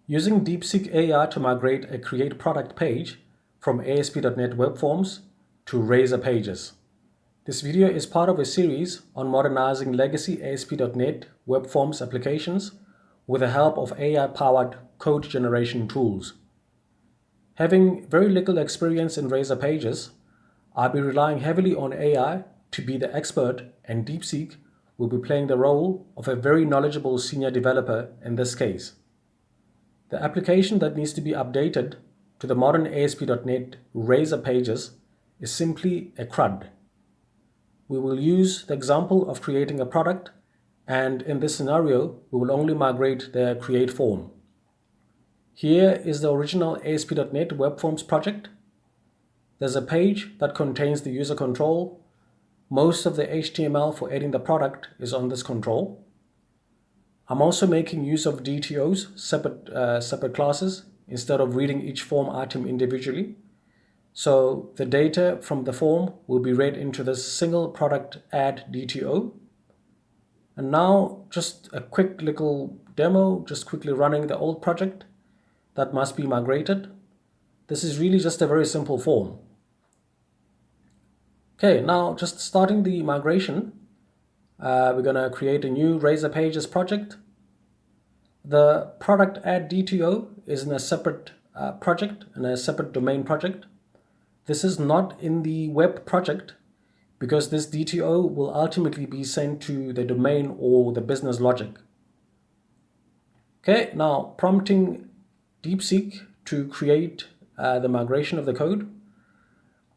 Using DeepSeek AI to migrate a Create product page from ASP.NET Web Forms to Razor Pages. This video is part of a series on modernizing legacy ASP.NET Web Forms applications with the help of AI-powered code generation tools. Having very little experience in Razor Pages, I'll be relying heavily on AI to be the expert, and DeepSeek will be playing the role of a very knowledgeable senior developer in this case. The application that needs to be updated to the modern ASP.NET Razor Pages is simply a CRUD. We will use the example of creating a product, and in this scenario, we will only migrate the create form. Here is the original ASP.NET Web Forms project. There's a page that contains the user control. Most of the HTML for adding the product is on this control. I'm also making use of DTOs, separate classes, instead of reading each form item individually. So the data from the form will be read into this single product add DTO. And now just a quick little demo, just quickly running the old project that must be migrated. This is really just a very simple form. Okay, now just starting the migration, we're going to create a new Razor Pages project. The product add DTO is in a separate project, in a separate domain project. This is not in the web project because this DTO will ultimately be sent to the domain or the business logic. Okay, now prompting DeepSeek to create the migration of the code.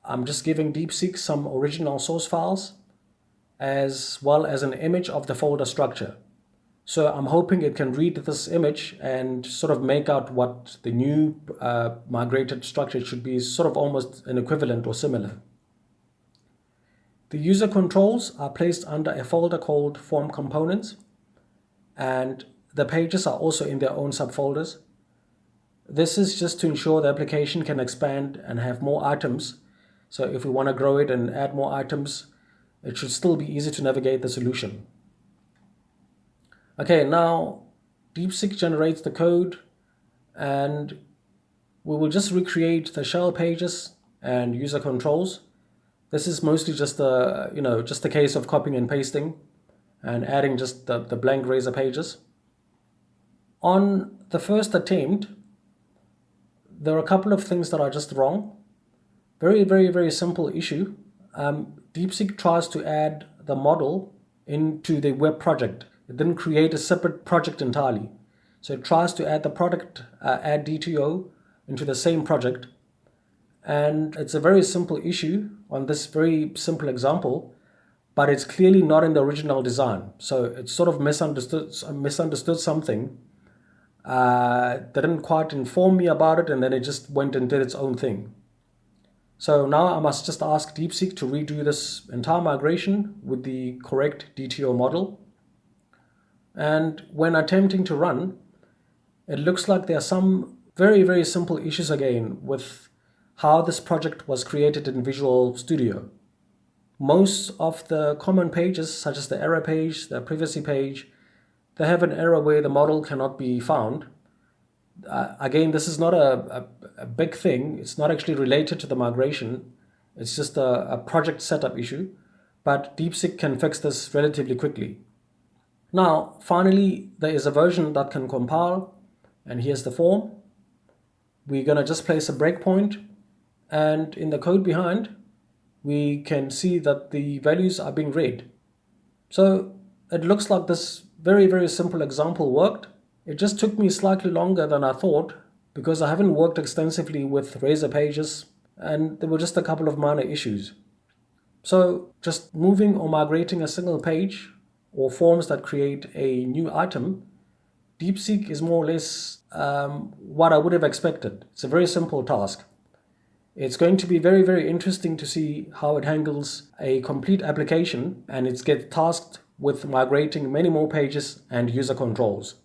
I'm just giving DeepSeek some original source files as well as an image of the folder structure. So I'm hoping it can read this image and sort of make out what the new migrated structure should be, sort of almost an equivalent or similar. The user controls are placed under a folder called Form Components, and the pages are also in their own subfolders. This is just to ensure the application can expand and have more items. So if we want to grow it and add more items, it should still be easy to navigate the solution. Okay, now DeepSeek generates the code, and we will just recreate the shell pages and user controls. This is mostly just a case of copying and pasting and adding just the blank Razor Pages. On the first attempt, there are a couple of things that are just wrong. Very, very, very simple issue. DeepSeek tries to add the model into the web project. It didn't create a separate project entirely. So it tries to add the product add DTO into the same project. And it's a very simple issue on this very simple example, but it's clearly not in the original design. So it sort of misunderstood something. They didn't quite inform me about it, and then it just went and did its own thing. So now I must just ask DeepSeek to redo this entire migration with the correct DTO model. And when attempting to run, it looks like there are some very, very simple issues again with how this project was created in Visual Studio. Most of the common pages, such as the error page, the privacy page, they have an error where the model cannot be found. Again, this is not a big thing. It's not actually related to the migration. It's just a project setup issue, but DeepSeek can fix this relatively quickly. Now, finally, there is a version that can compile, and here's the form. We're going to just place a breakpoint, and in the code behind, we can see that the values are being read. So it looks like this very, very simple example worked. It just took me slightly longer than I thought because I haven't worked extensively with Razor Pages, and there were just a couple of minor issues. So just moving or migrating a single page or forms that create a new item, DeepSeek is more or less what I would have expected. It's a very simple task. It's going to be very, very interesting to see how it handles a complete application and it gets tasked with migrating many more pages and user controls.